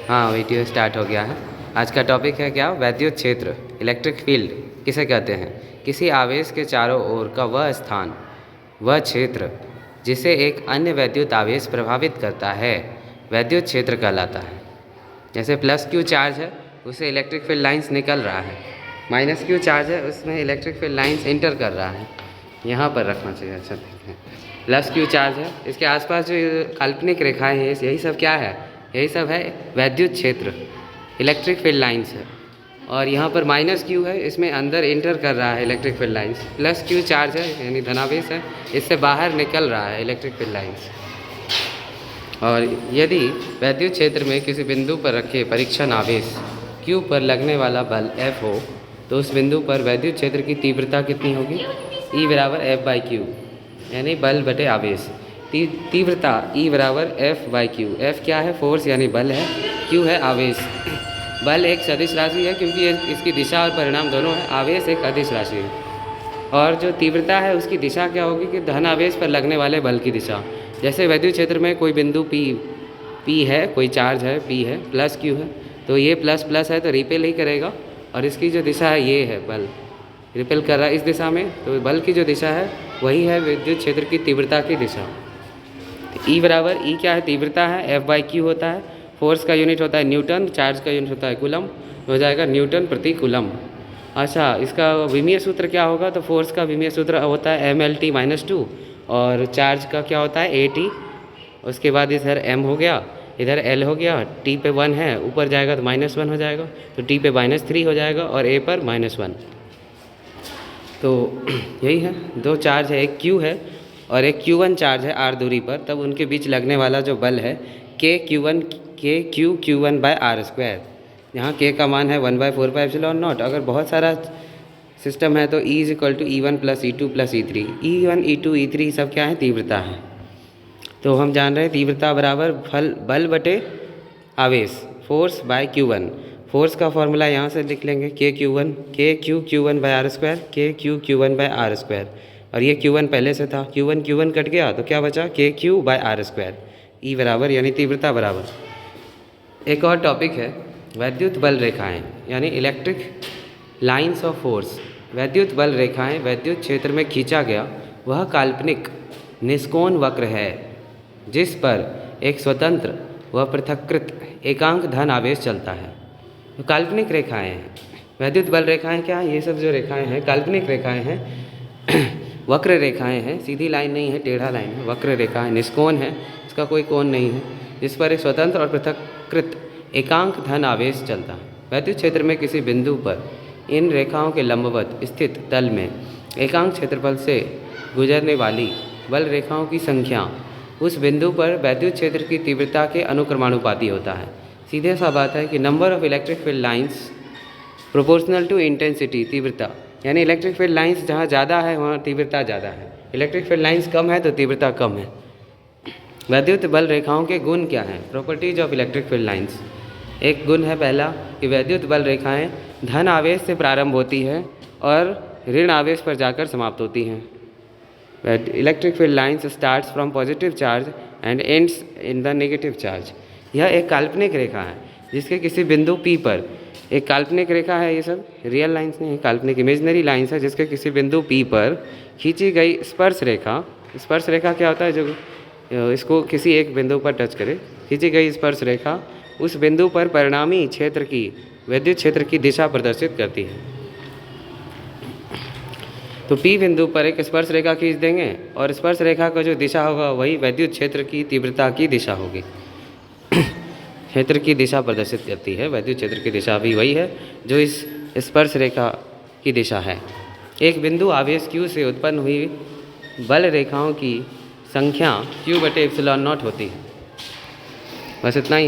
हाँ, video start हो गया है। आज का टॉपिक है क्या? वैद्युत क्षेत्र, इलेक्ट्रिक फील्ड किसे कहते हैं? किसी आवेश के चारों ओर का वह स्थान, वह क्षेत्र जिसे एक अन्य वैद्युत आवेश प्रभावित करता है, वैद्युत क्षेत्र कहलाता है। जैसे प्लस क्यू चार्ज है, उससे इलेक्ट्रिक फील्ड लाइंस निकल रहा है। माइनस क्यू चार्ज है, उसमें इलेक्ट्रिक फील्ड लाइंस इंटर कर रहा है। यहाँ पर रखना चाहिए। अच्छा, ठीक है। प्लस क्यू चार्ज है, इसके आसपास जो काल्पनिक रेखाएं हैं, यही सब क्या है? यही सब है वैद्युत क्षेत्र, इलेक्ट्रिक फील्ड लाइंस है। और यहाँ पर माइनस क्यू है, इसमें अंदर इंटर कर रहा है electric field lines. Plus Q charge है, यानी धनावेश है, इससे बाहर निकल रहा है इलेक्ट्रिक फील्ड लाइंस। और यदि वैद्युत क्षेत्र में किसी बिंदु पर रखे परीक्षण आवेश Q पर लगने वाला बल F हो, तो उस बिंदु पर वैद्युत क्षेत्र की तीव्रता कितनी होगी? E बराबर F/Q, यानी बल बटे आवेश। तीव्रता E बराबर F/Q। F क्या है? फोर्स यानी बल है। Q है आवेश। बल एक सदिश राशि है क्योंकि इसकी दिशा और परिणाम दोनों है। आवेश एक अदिश राशि है। और जो तीव्रता है उसकी दिशा क्या होगी कि धन आवेश पर लगने वाले बल की दिशा। जैसे वैद्युत क्षेत्र में कोई बिंदु P है, कोई चार्ज है P है, प्लस Q है, तो ये प्लस प्लस है तो रिपेल ही करेगा। और इसकी जो दिशा है ये है, बल रिपेल कर रहा है इस दिशा में, तो बल की जो दिशा है वही है विद्युत क्षेत्र की तीव्रता की दिशा। E बराबर E क्या है? तीव्रता है। F/Q होता है। फोर्स का यूनिट होता है न्यूटन, चार्ज का यूनिट होता है कूलम, हो जाएगा न्यूटन प्रति कूलम। अच्छा, इसका विमीय सूत्र क्या होगा? तो फोर्स का विमीय सूत्र होता है mLT-2, और चार्ज का क्या होता है? AT। उसके बाद इधर m हो गया, इधर l हो गया, t पे 1 है, ऊपर जाएगा तो -1 हो जाएगा, तो t पे -3 हो जाएगा, और a पर -1। तो यही है, दो चार्ज है, एक Q है और एक Q1 चार्ज है r दूरी पर, तब उनके बीच लगने वाला जो बल है KQ1/r²। यहाँ K का मान है 1/4πε0। अगर बहुत सारा सिस्टम है तो E = E1 + E2 + E3। E1 E2 E3 सब क्या है? तीव्रता है। तो हम जान रहे हैं तीव्रता बराबर बल बटे आवेश, फोर्स बाय Q1। फोर्स का फॉर्मूला यहाँ से लिख लेंगे, KQ/r², KQ/r²। और ये Q1 पहले से था, Q1 कट गया तो क्या बचा? KQ/r²। E बराबर यानी तीव्रता बराबर। एक और टॉपिक है वैद्युत बल रेखाएं, यानी इलेक्ट्रिक लाइंस ऑफ फोर्स। वैद्युत बल रेखाएं वैद्युत क्षेत्र में खींचा गया वह काल्पनिक निष्कोण वक्र है जिस पर एक स्वतंत्र व पृथक्कृत एकांक धन आवेश चलता है। तो काल्पनिक रेखाएं हैं वैद्युत बल रेखाएं। क्या ये सब जो रेखाएं हैं काल्पनिक रेखाएं हैं, वक्र रेखाएं हैं, सीधी लाइन नहीं है, टेढ़ा लाइन है, वक्र रेखा है, निष्कोण है, इसका कोई कोण नहीं है, जिस पर एक स्वतंत्र और पृथक्कृत एकांक धन आवेश चलता है। वैद्युत क्षेत्र में किसी बिंदु पर इन रेखाओं के लंबवत स्थित तल में एकांक क्षेत्रफल से गुजरने वाली बल रेखाओं की संख्या उस बिंदु पर वैद्युत क्षेत्र की तीव्रता के अनुक्रमानुपाती होता है। सीधे सा बात है कि number of electric field lines proportional to intensity, तीव्रता, यानी इलेक्ट्रिक फील्ड लाइंस जहाँ ज़्यादा है वहाँ तीव्रता ज़्यादा है, इलेक्ट्रिक फील्ड लाइंस कम है तो तीव्रता कम है। वैद्युत बल रेखाओं के गुण क्या हैं? Properties of electric field lines. एक गुण है पहला कि वैद्युत बल रेखाएं धन आवेश से प्रारंभ होती है और ऋण आवेश पर जाकर समाप्त होती हैं। Electric field lines starts from positive charge and ends in the negative charge. यह एक काल्पनिक रेखा है जिसके किसी बिंदु P पर, एक काल्पनिक रेखा है, ये सब रियल लाइंस नहीं है, काल्पनिक इमेजनरी लाइंस है, जिसके किसी बिंदु P पर खींची गई स्पर्श रेखा। स्पर्श रेखा क्या होता है? जो इसको किसी एक बिंदु पर टच करे, खींची गई स्पर्श रेखा उस बिंदु पर परिणामी क्षेत्र की, वैद्युत क्षेत्र की दिशा प्रदर्शित करती है। तो P बिंदु पर एक स्पर्श रेखा खींच देंगे और स्पर्श रेखा का जो दिशा होगा वही वैद्युत क्षेत्र की तीव्रता की दिशा होगी। क्षेत्र की दिशा प्रदर्शित करती है, वैद्युत क्षेत्र की दिशा भी वही है जो इस स्पर्श रेखा की दिशा है। एक बिंदु आवेश Q से उत्पन्न हुई बल रेखाओं की संख्या Q/ε0 होती है। बस इतना ही।